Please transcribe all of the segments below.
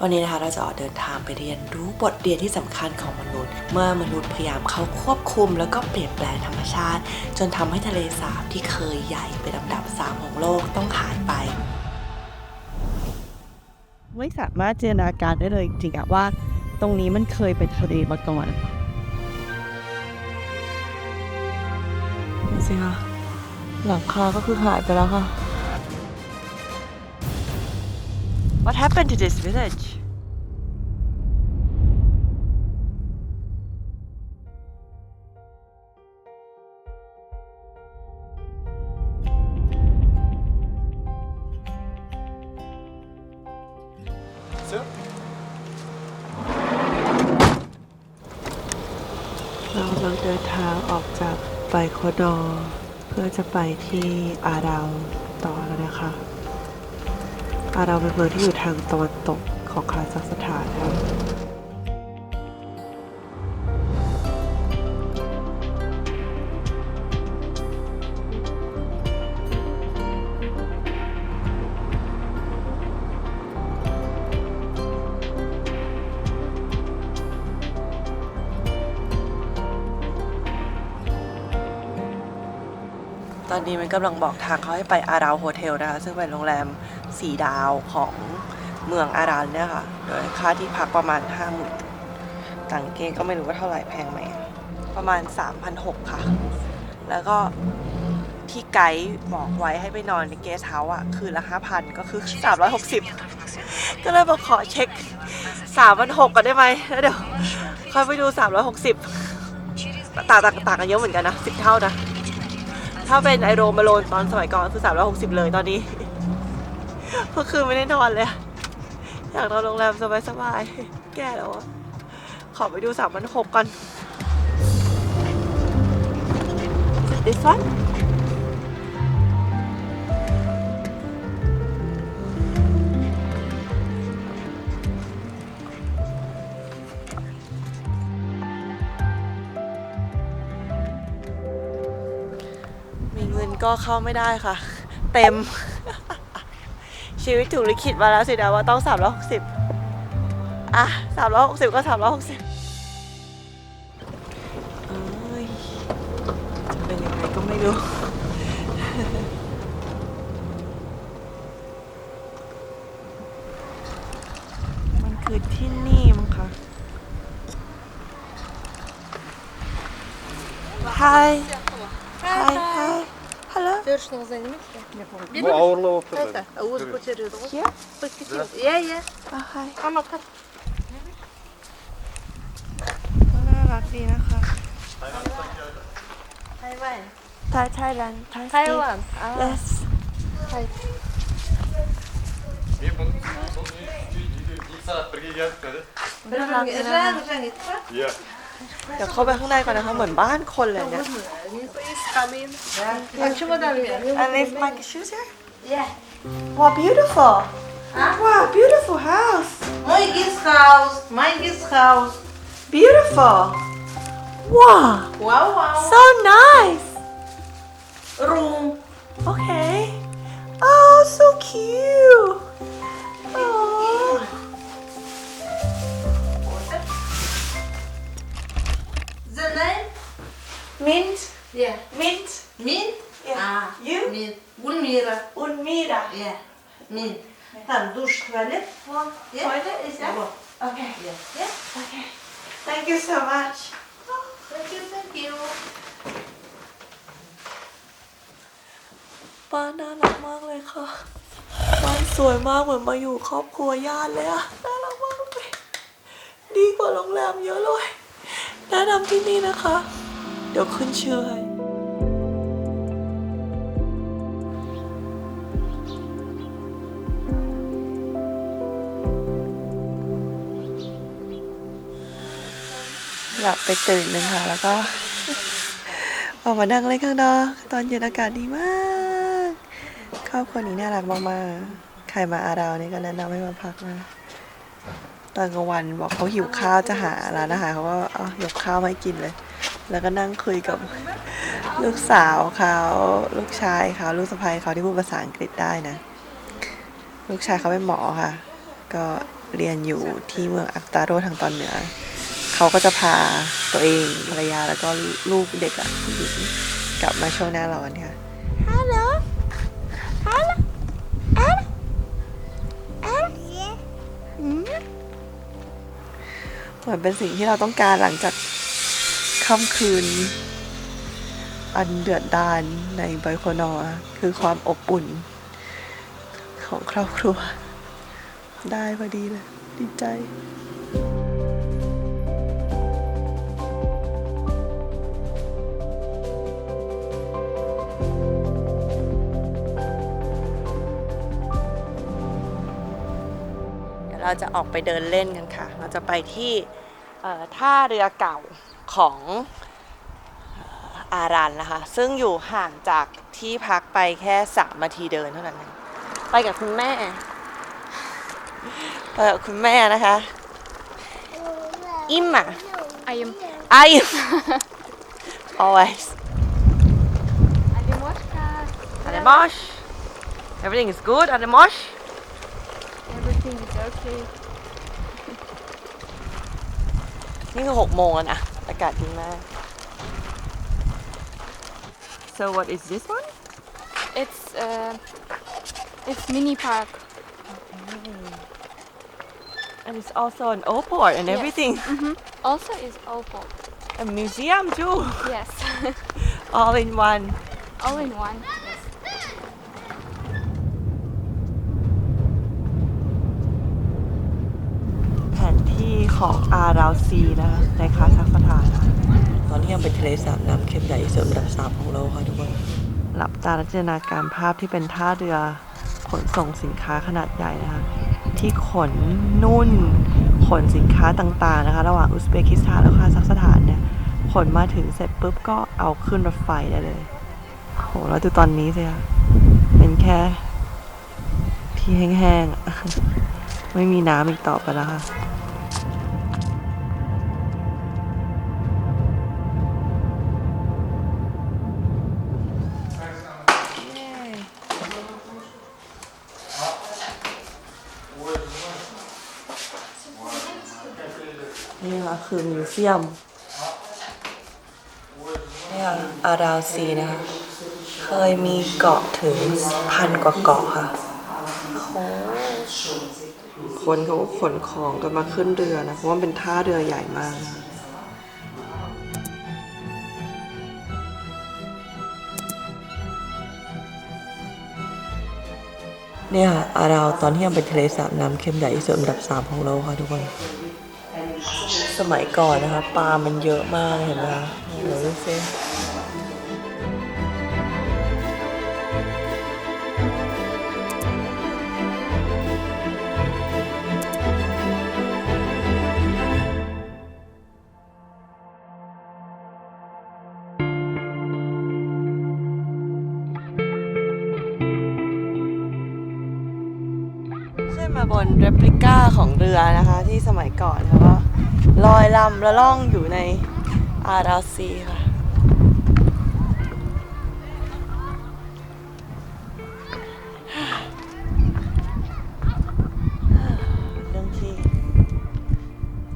วันนี้นะคะเราจะออกเดินทางไปเรียนรู้บทเรียนที่สำคัญของมนุษย์เมื่อมนุษย์พยายามเข้าควบคุมแล้วก็เปลี่ยนแปลงธรรมชาติจนทำให้ทะเลสาบที่เคยใหญ่เป็นอันดับ3ของโลกต้องหายไปไม่สามารถจินตนาการได้เลยจริงๆอะว่าตรงนี้มันเคยเป็นทะเลมาก่อนสิคะหลังคาก็คือหายไปแล้วค่ะ What happened to this village? เรากำลังเดินทางออกจากไบโคดอร์เพื่อจะไปที่อาดาวต่อแล้วนะคะอาดาวเป็นเมืองที่อยู่ทางตะวันตกของคาซัคสถานค่ะตอนนี้มันกำลังบอกทางเขาให้ไปอาดาวโฮเทลนะคะซึ่งเป็นโรงแรม4 ดาวของเมืองอาดาวเนี่ยค่ะโดยค่าที่พักประมาณ 50,000 ต่างเกณฑ์ก็ไม่รู้ว่าเท่าไหร่แพงไหมประมาณ 3,600 ค่ะแล้วก็ที่ไกด์บอกไว้ให้ไปนอนในเกสต์เฮาส์อ่ะคืนละ 5,000 ก็คือ 360 ก็เลยบอกขอเช็ค 3,600 กันได้ไหมแล้วเดี๋ยวค่อยไปดู 360 ต่างกันเยอะเหมือนกันนะ10 เท่านะถ้าเป็นไอโรมาโลนตอนสมัยก่อนคือ360เลยตอนนี้เมื่อคืนไม่ได้นอนเลยอยากนอนโรงแรมสบายๆแก่แล้วอะขอไปดู3,600ก่อน This one มีเงินก็เข้าไม่ได้ค่ะเต็ม ชีวิตถูกลิขิตมาแล้วสินะว่าต้อง360อ่ะ360ก็360เอ้ยจะเป็นยังไงก็ไม่รู้ มันคือที่นี่มั้งคะ Hi Hi Hi Hello Совершенно занимайся. Bu ağırlığı oturdu. Это, ауыз көтереді ғой. Here Посетил. Иә. Oh hi เข้ามาครับ น่ารักดีนะคะ ไต้หวัน Thailand ไต้หวัน Yes İlk saat birge geldik dedi. น่ารักดีนะคะ Ya. เดี๋ยวเข้าไปข้างในก่อนนะคะเหมือนบ้านคนเลยเนี่ย And leave my shoes here Yeah. Wow beautiful Wow beautiful house Мой гестхаус. My guesthouse. Beautiful Wow Вау. So nice Room. Okay Oh so cute Oh The name? Mint Yeah. Mint Mint? Yeah. You? Mint. Гульмира. Unmira Yeah. Mint. Там душ, туалет. Вон. Yeah. Toilet is that? Вот. Okay Yeah. Yeah. Okay Thank you so much Thank you. Thank you. บ้านน่ารักมากเลยค่ะบ้านสวยมากเหมือนมาอยู่ครอบครัวญาติเลยอะน่ารักมากเลยดีกว่าโรงแรมเยอะเลยแนะนำที่นี่นะคะ เดี๋ยวขึ้นชื่อให้หลับไปตื่นหนึ่งค่ะแล้วก็ ออกมานั่งเล่นข้างนอกตอนเย็นอากาศดีมากครอบครัวนี้น่ารักมากๆใครมาอาดาวนี่ก็แนะนำให้มาพักนะตอนกลางวันบอกเขาหิวข้าวจะหาร้านอาหารเขาก็ยกข้าวมาให้กินเลย แล้วก็นั่งคุยกับลูกสาวเขาลูกชายเขาลูกสะใภ้เขาที่พูดภาษาอังกฤษได้นะ ลูกชายเขาเป็นหมอค่ะ ก็ เรียนอยู่ที่เมืองอักตาโรทางตอนเหนือ เขาก็จะพาตัวเองภรรยาแล้วก็ลูกเด็กอะผู้หญิงกลับมาช่วงหน้าร้อนค่ะ Hello Helloเหมือนเป็นสิ่งที่เราต้องการหลังจากค่ำคืน อันเดือดดาลในไบโคนอร์คือความอบอุ่น ของครอบครัว ได้พอดีเลย ดีใจ เดี๋ยวเราจะออกไปเดินเล่นกันค่ะ เราจะไปที่ท่าเรือเก่าของอารันนะคะ ซึ่งอยู่ห่างจากที่พักไปแค่3 นาทีเดินเท่านั้นเองไปกับคุณแม่ไปกับคุณแม่นะคะ อิมอ่ะ Ayım. Ayım always Adimoshka. Ademosh everything is good Ademosh Everything is okay. นี่คือ6 โมงแล้วนะ อากาศดีมาก So what is this one? It's mini park. And it's also an old port and Yes. everything. Also is Oppo. A museum too. Yes. All in one. All in one. Yes. แผนที่ของอาราซีนะคะในคาซัคสถานนะคะตอนนี้ยังเป็นทะเลสาบน้ำเค็มใหญ่ที่สุดอันดับ3ของโลกค่ะทุกคนหลับตาและจินตนาการภาพที่เป็นท่าเรือขนส่งสินค้าขนาดใหญ่นะคะที่ขนนุ่นขนสินค้าต่างๆนะคะระหว่างอุซเบกิสถานและคาซัคสถานเนี่ยขนมาถึงเสร็จปุ๊บก็เอาขึ้นรถไฟได้เลยโหแล้วดูตอนนี้สิคะเป็นแค่ที่แห้งๆไม่มีน้ำอีกต่อไปแล้วค่ะนี่ค่ะคือมิวเซียมนี่ค่ะอาราซีนะคะเคยมีเกาะถึง1,000 กว่าเกาะค่ะคนเขาขนของกันมาขึ้นเรือนะเพราะว่ามันเป็นท่าเรือใหญ่มากนะเนี่ยค่ะอาราตอนที่ยังเป็นทะเลสาบน้ำเค็มใหญ่ที่สุดอันดับ3ของโลกค่ะทุกคนสมัยก่อนนะคะปลามันเยอะมากเห็นไหมคะเดี๋ยวดูสิขึ้นมาบนเรปลิก้าของเรือนะคะที่สมัยก่อนแล้วก็ลอยลำแล้วล่องอยู่ในอาราซีค่ะเรื่องที่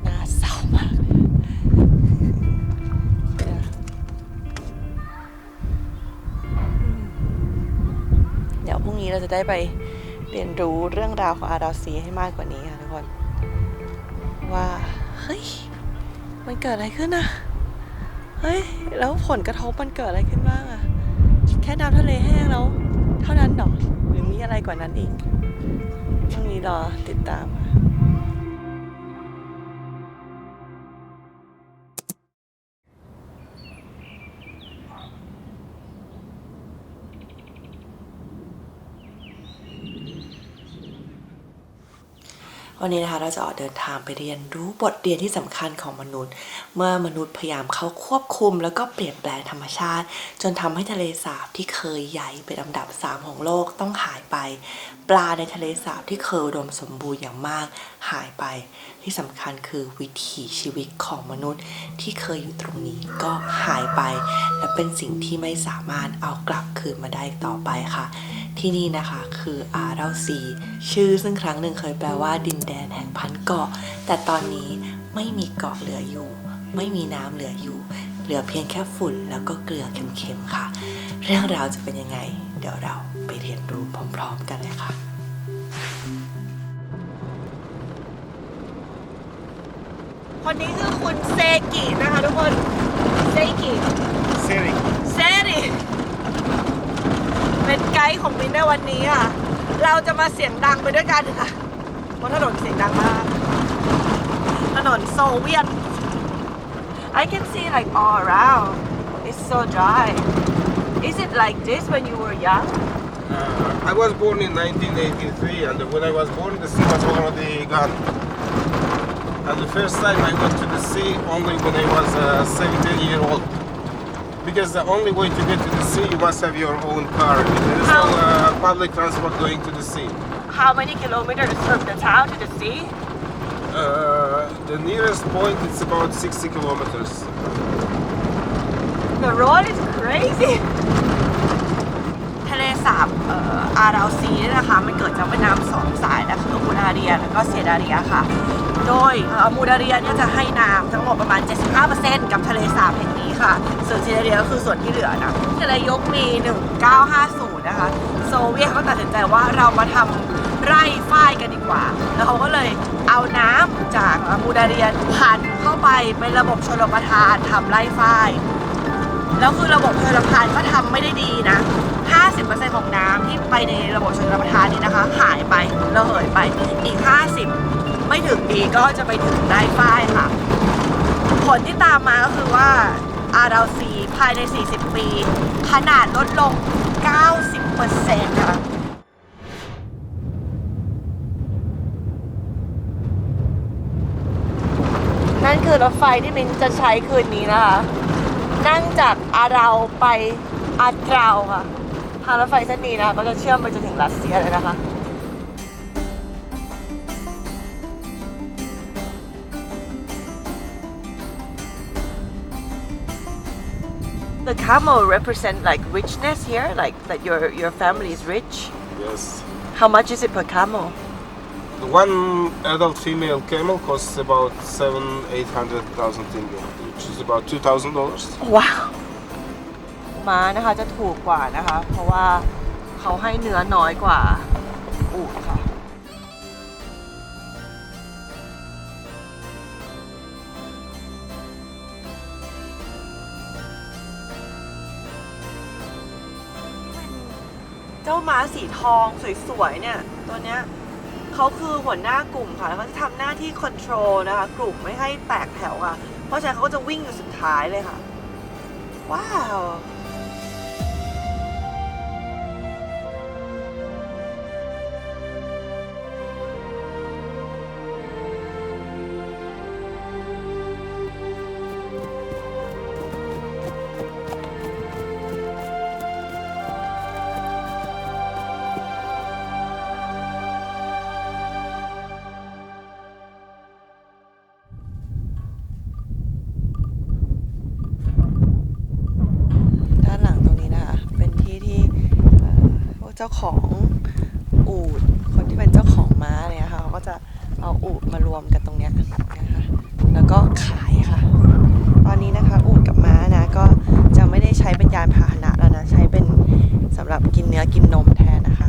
น่าเศร้ามากเลยเดี๋ยวพรุ่งนี้เราจะได้ไปเรียนรู้เรื่องราวของอาราซีให้มากกว่านี้ค่ะทุกคนว่าเฮ้ยมันเกิดอะไรขึ้นอะเฮ้ยแล้วผลกระทบมันเกิดอะไรขึ้นบ้างอะแค่น้ำทะเลแห้งแล้วเท่านั้นหรอหรือมีอะไรกว่านั้นอีกพรุ่งนี้รอติดตามค่ะวันนี้นะคะเราจะออกเดินทางไปเรียนรู้บทเรียนที่สำคัญของมนุษย์เมื่อมนุษย์พยายามเข้าควบคุมแล้วก็เปลี่ยนแปลงธรรมชาติจนทำให้ทะเลสาบที่เคยใหญ่เป็นอันดับ3ของโลกต้องหายไปปลาในทะเลสาบที่เคยอุดมสมบูรณ์อย่างมาก หายไปที่สำคัญคือวิถีชีวิตของมนุษย์ที่เคยอยู่ตรงนี้ก็หายไปและเป็นสิ่งที่ไม่สามารถเอากลับคืนมาได้ต่อไปค่ะที่นี่นะคะคืออาเราซีชื่อซึ่งครั้งหนึ่งเคยแปลว่าดินแดนแห่งพันเกาะแต่ตอนนี้ไม่มีเกาะเหลืออยู่ไม่มีน้ำเหลืออยู่เหลือเพียงแค่ฝุ่นแล้วก็เกลือเค็มๆค่ะเรื่องราวจะเป็นยังไงเดี๋ยวเราไปเรียนรู้พร้อมๆกันเลยค่ะคนนี้คือคุณเซกินะคะทุกคนเซกิ Seri. เซริเป็นไกด์ของมินในวันนี้ค่ะเราจะมาเสียงดังไปด้วยกันค่ะเพราะถนนเสียงดังมากถนนโซเวียต I can see like all around it's so dry is it like this when you were young I was born in 1983, and when I was born, the sea was already gone. And the first time I went to the sea only when I was 17-year-old. Because the only way to get to the sea, you must have your own car. There is no public transport going to the sea. how many kilometers from the town to the sea The nearest point is about 60 kilometers. the road is crazy ทะเลสาบอาราซีเนี่ยนะคะมันเกิดจากแม่น้ำสองสายนะคือมูดาเรียแล้วก็เซดาเรียค่ะโดยมูดาเรียเนี่ยจะให้น้ำทั้งหมดประมาณ 75% กับทะเลสาบแห่งนี้ค่ะส่วนเซดาเรียก็คือส่วนที่เหลือนะทะเลยกมี 1950 นะคะโซเวียตเขาตัดสินใจว่าเรามาทำไร่ฝ้ายกันดีกว่าแล้วเขาก็เลยเอาน้ำจากมูดาเรียผ่านเข้าไปเป็นระบบชลประทานทำไร่ฝ้ายแล้วคือระบบชลประทานก็ทำไม่ได้ดีนะ 50% ของน้ำที่ไปในระบบชลประทานนี้นะคะหายไประเหยไปอีก 50 ไม่ถึงดีก็จะไปถึงได้ฝ้ายค่ะผลที่ตามมาก็คือว่าอาราซีภายใน 40 ปีขนาดลดลง 90% นะคะนั่นคือรถไฟที่มินจะใช้คืนนี้นะคะนั่งจากอาเราไปอาเกราวค่ะทางรถไฟเส้นนี้นะก็จะเชื่อมไปจนถึงรัสเซียเลยนะคะ The camel represent like richness here, like that your family is rich. Yes. How much is it per camel? The one adult female camel costs about 800,000 tenge, which is about $2,000. ว้าวม้านะคะจะถูกกว่านะคะ เพราะว่าเขาให้เนื้อน้อยกว่าอูฐค่ะเจ้าม้าสีทองสวยๆเนี่ยตัวเนี้ยเขาคือหัวหน้ากลุ่มค่ะแล้วเขาจะทำหน้าที่คอนโทรลนะคะกลุ่มไม่ให้แตกแถวค่ะเพราะฉะนั้นเขาก็จะวิ่งอยู่สุดท้ายเลยค่ะว้าวเจ้าของอูฐคนที่เป็นเจ้าของม้าเนี่ยค่ะเขาก็จะเอาอูฐมารวมกันตรงเนี้ยนะคะแล้วก็ขายค่ะตอนนี้นะคะอูฐกับม้านะก็จะไม่ได้ใช้เป็นยานพาหนะแล้วนะใช้เป็นสำหรับกินเนื้อกินนมแทนนะคะ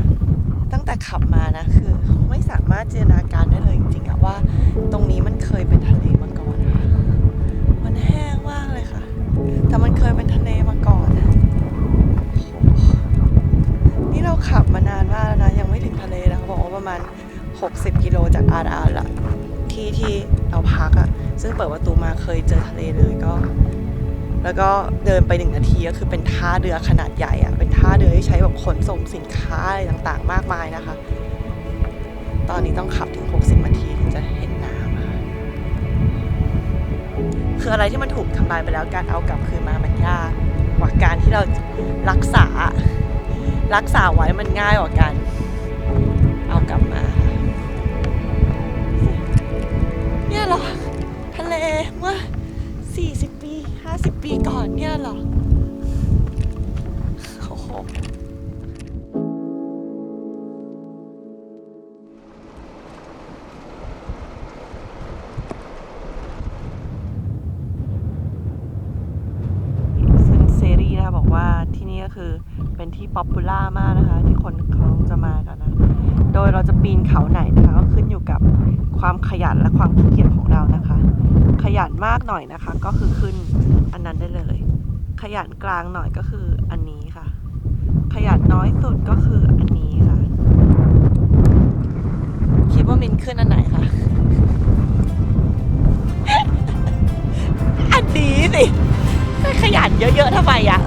ตั้งแต่ขับมานะคือไม่สามารถจินตนาการได้เลยจริงๆอะว่าตรงนี้มันเคยเป็นทะเลมาก่อนนะคะมันแห้งมากเลยค่ะแต่มันเคยเป็นทะเลมาก่อนนะนี่เราขับมานานมากแล้วนะยังไม่ถึงทะเลนะเขาบอกว่าประมาณ60 กิโลจากอาราละที่เราพักอะซึ่งเปิดประตูมาเคยเจอทะเลเลยก็แล้วก็เดินไป1 นาทีก็คือเป็นท่าเรือขนาดใหญ่อะเป็นท่าเรือที่ใช้แบบขนส่งสินค้าอะไรต่างๆมากมายนะคะตอนนี้ต้องขับถึง60 นาทีถึงจะเห็นน้ำค่ะคืออะไรที่มันถูกทำลายไปแล้วการเอากลับคืนมามันยากกว่าการที่เรารักษาไว้มันง่ายกว่ากันเอากลับมา เนี่ยเหรอโอ้โหซึ่งเซรีนะคะบอกว่าที่นี่ก็คือเป็นที่ป๊อปปูล่ามากนะคะ ที่คนเขาจะมากันนะ โดยเราจะปีนเขาไหนนะคะก็ขึ้นอยู่กับความขยันและความขี้เกียจของเรานะคะ ขยันมากหน่อยนะคะ ก็คือขึ้นอันนั้นได้เลย ขยันกลางหน่อยก็คืออันนี้ค่ะ ขยันน้อยสุดก็คืออันนี้ค่ะ คิดว่ามินขึ้นอันไหนคะ อันนี้สิขยันเยอะๆทำไมอ่ะ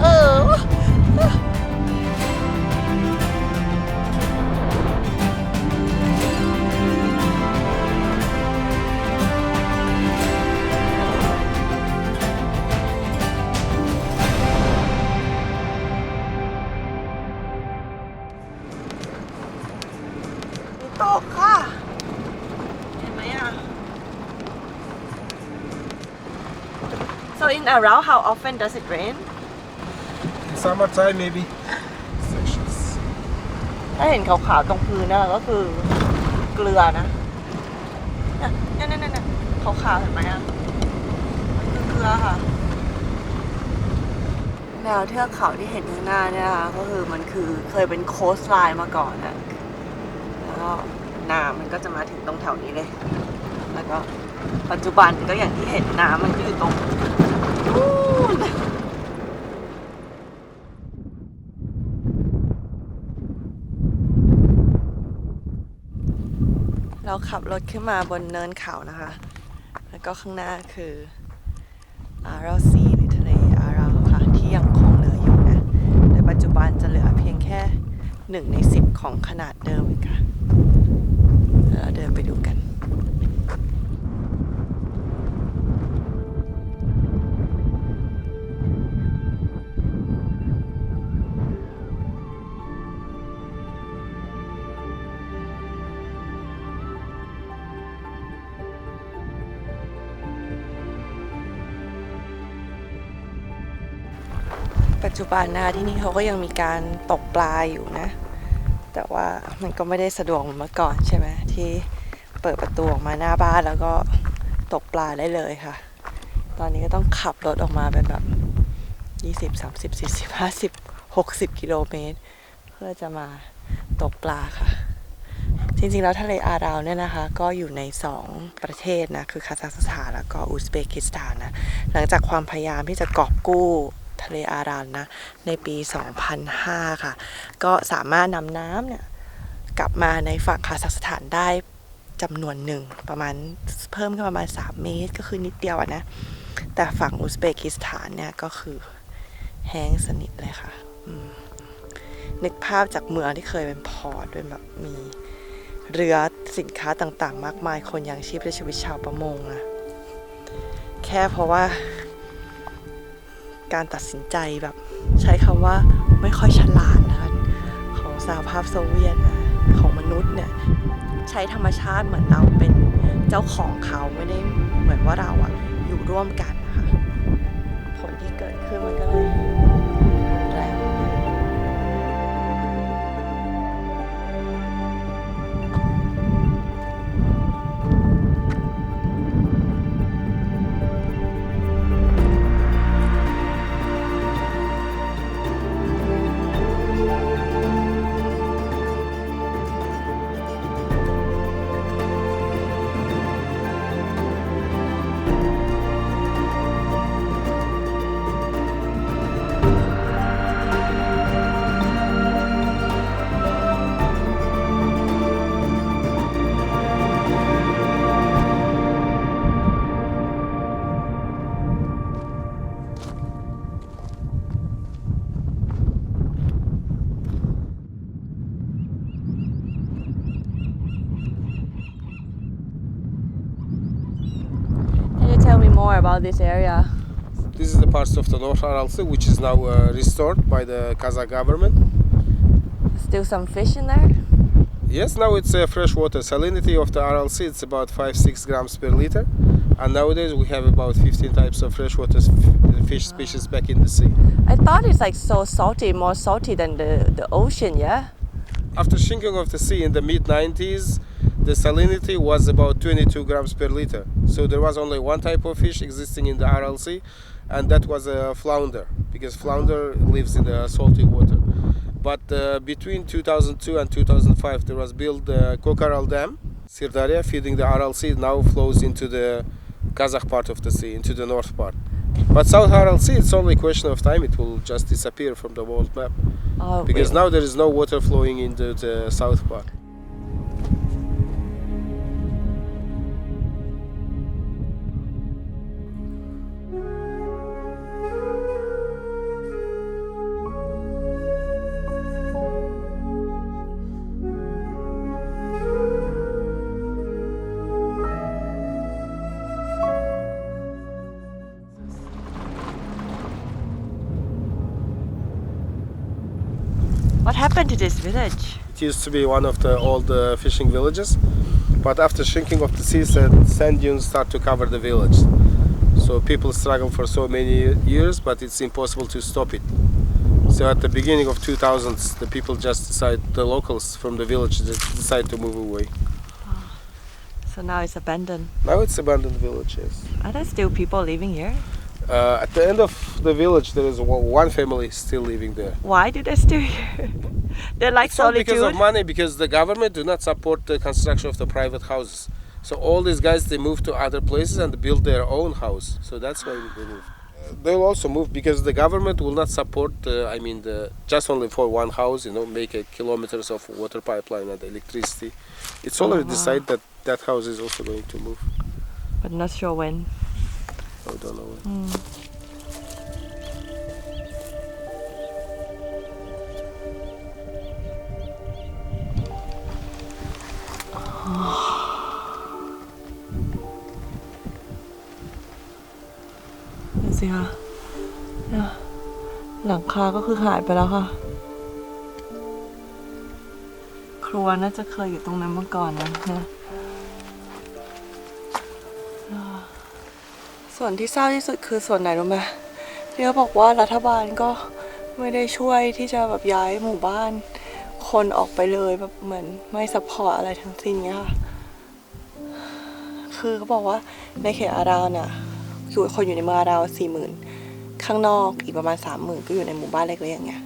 ตกค่ะ เห็นไหมอ่ะ So in Aarau, how often does it rain? In summertime, maybe sections. ถ้าเห็นขาวๆตรงพื้นนะก็คือเกลือนะเนี่ยขาวๆเห็นไหมอ่ะมันคือเกลือค่ะ แนวเทือกเขาที่เห็นข้างหน้าเนี่ยนะคะก็คือมันคือเคยเป็นโคสต์ไลน์มาก่อนนะแล้วก็น้ำมันก็จะมาถึงตรงแถวนี้เลย แล้วก็ปัจจุบันก็อย่างที่เห็นน้ำมันก็อยู่ตรงนู้นเราขับรถขึ้นมาบนเนินเขานะคะ แล้วก็ข้างหน้าคืออาราซีหรือทะเลอาราค่ะที่ยังคงเหลืออยู่นะในปัจจุบันจะเหลือเพียงแค่1 ใน 10ของขนาดเดิมค่ะเราเดินไปดูกัน ปัจจุบันนะคะที่นี่เขาก็ยังมีการตกปลาอยู่นะ แต่ว่ามันก็ไม่ได้สะดวกเหมือนเมื่อก่อนใช่ไหมที่เปิดประตูออกมาหน้าบ้านแล้วก็ตกปลาได้เลยค่ะ ตอนนี้ก็ต้องขับรถออกมาเป็นแบบ20 30 40 50 60 กิโลเมตรเพื่อจะมาตกปลาค่ะ จริงๆแล้วทะเลอาราวเนี่ยนะคะก็อยู่ใน2ประเทศนะคือคาซัคสถานแล้วก็อุซเบกิสถานนะหลังจากความพยายามที่จะกอบกู้ทะเลอาราวนะในปี 2005 ค่ะก็สามารถนำน้ำเนี่ยกลับมาในฝั่งคาซัคสถานได้จำนวนหนึ่งประมาณเพิ่มขึ้นประมาณ3 เมตรก็คือนิดเดียวนะแต่ฝั่งอุซเบกิสถานเนี่ยก็คือแห้งสนิทเลยค่ะนึกภาพจากเมืองที่เคยเป็นพอร์ตด้วยแบบมีเรือสินค้าต่างๆมากมายคนยังชีพและชีวิตชาวประมงนะแค่เพราะว่าการตัดสินใจแบบใช้คำว่าไม่ค่อยฉลาดนะคะของสหภาพโซเวียตนะของมนุษย์เนี่ยใช้ธรรมชาติเหมือนเราเป็นเจ้าของเขาไม่ได้เหมือนว่าเราอะอยู่ร่วมกันนะคะผลที่เกิดขึ้นมันก็เลยแรง more about this area? This is the parts of the North Aral Sea which is now restored by the Kazakh government. Still some fish in there? Yes, now it's fresh water. Salinity of the Aral Sea it's about 5-6 grams per liter. And nowadays we have about 15 types of freshwater fish species back in the sea. I thought it's like so salty, more salty than the ocean, yeah? After shrinking of the sea in the mid-90s, the salinity was about 22 grams per liter. So there was only one type of fish existing in the Aral Sea, and that was a flounder, because flounder lives in the salty water. But between 2002 and 2005, there was built the Kokaral Dam. Sirdarya, feeding the Aral Sea, now flows into the Kazakh part of the sea, into the north part. But South Aral Sea, it's only a question of time. It will just disappear from the world map. Oh, Because really? now there is no water flowing into the south part. What happened to this village? It used to be one of the old fishing villages, but after shrinking of the sea, sand dunes start to cover the village. So people struggle for so many years, but it's impossible to stop it. So at the beginning of 2000s, the people just the locals from the village decide to move away. So now it's abandoned. Now it's abandoned village, yes. Are there still people living here? At the end of the village, there is one family still living there. Why do they still here? They like It's not solitude. because of money, because the government do not support the construction of the private houses. So all these guys, they move to other places and build their own house. So that's why they move. They'll also move because the government will not support, just only for one house, make kilometers of water pipeline and electricity. It's already decided that that house is also going to move. But not sure when. I don't know when.ดูสิคะเนี่ยหลังคาก็คือหายไปแล้วค่ะ ครัวน่าจะเคยอยู่ตรงนั้นเมื่อก่อนนะส่วนที่เศร้าที่สุดคือส่วนไหนรู้ไหมที่เขาบอกว่ารัฐบาลก็ไม่ได้ช่วยที่จะแบบย้ายหมู่บ้านคนออกไปเลยแบบเหมือนไม่ซัพพอร์ตอะไรทั้งสิ้นเงี้ยค่ะคือเขาบอกว่าในเขตอาราวเนี่ยคนอยู่ในเมืองอาราว 40,000 ข้างนอกอีกประมาณ 30,000 ก็อยู่ในหมู่บ้านเล็กๆอย่างเงี้ย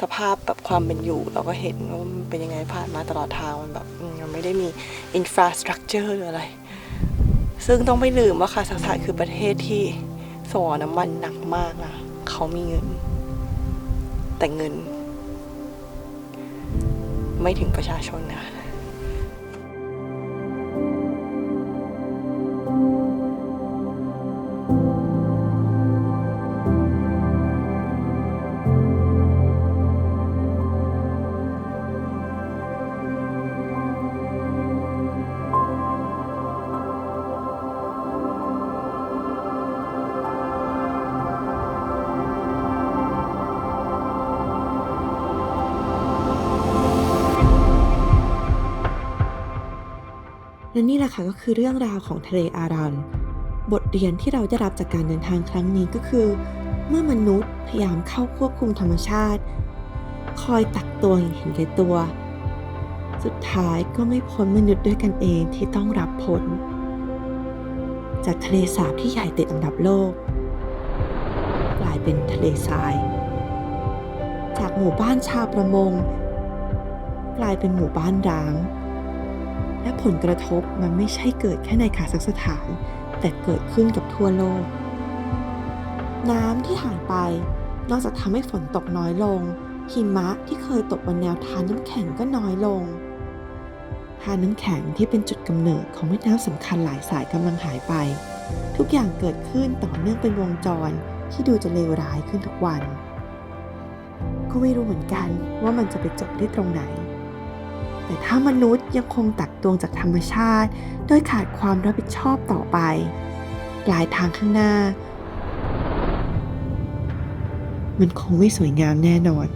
สภาพแบบความเป็นอยู่เราก็เห็นว่ามันเป็นยังไงผ่านมาตลอดทางมันแบบมันไม่ได้มีอินฟราสตรัคเจอร์หรืออะไรซึ่งต้องไม่ลืมว่าคาซัคสถานคือประเทศที่ส่งออกน้ำมันหนักมากนะเขามีเงินแต่เงินไม่ถึงประชาชนนะ และนี่แหละค่ะก็คือเรื่องราวของทะเลอารัลบทเรียนที่เราได้รับจากการเดินทางครั้งนี้ก็คือเมื่อมนุษย์พยายามเข้าควบคุมธรรมชาติคอยตักตวงอย่างเห็นแก่ตัวสุดท้ายก็ไม่พ้นมนุษย์ด้วยกันเองที่ต้องรับผลจากทะเลสาบที่ใหญ่ติดอันดับโลกกลายเป็นทะเลทรายจากหมู่บ้านชาวประมงกลายเป็นหมู่บ้านร้างและผลกระทบมันไม่ใช่เกิดแค่ในคาซัคสถานแต่เกิดขึ้นกับทั่วโลกน้ำที่หายไปนอกจากทำให้ฝนตกน้อยลงหิมะที่เคยตกบนแนวทานน้ำแข็งก็น้อยลงทานน้ำแข็งที่เป็นจุดกำเนิดของแม่น้ำสำคัญหลายสายกำลังหายไปทุกอย่างเกิดขึ้นต่อเนื่องเป็นวงจรที่ดูจะเลวร้ายขึ้นทุกวันก็ไม่รู้เหมือนกันว่ามันจะไปจบที่ตรงไหนแต่ถ้ามนุษย์ยังคงตักตวงจากธรรมชาติโดยขาดความรับผิดชอบต่อไปปลายทางข้างหน้ามันคงไม่สวยงามแน่นอน